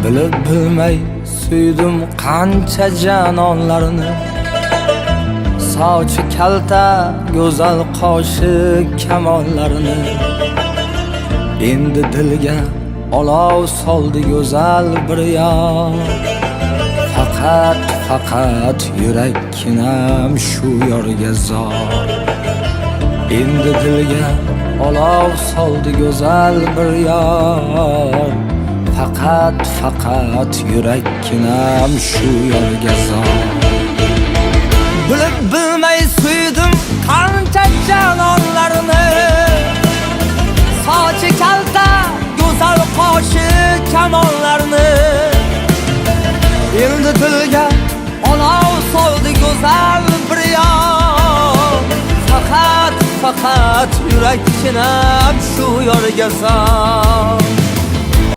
Bilib bilmay suydim qancha janonlarni. Sochi kalta, go'zal qoshi kamollarini. Endi dilga olov soldi go'zal bir yor. Faqat yurakkinam shu yorga zor. Endi dilga olov soldi go'zal bir yor. Faqat yurakkinam shu yorga zor. Bilib bilmay suydim qancha janonlarni. Sochi kalta, go'zal qoshi kamonlarni. Endi dilga olov soldi go'zal bir yor. Faqat yurakkinam shu yorga zor.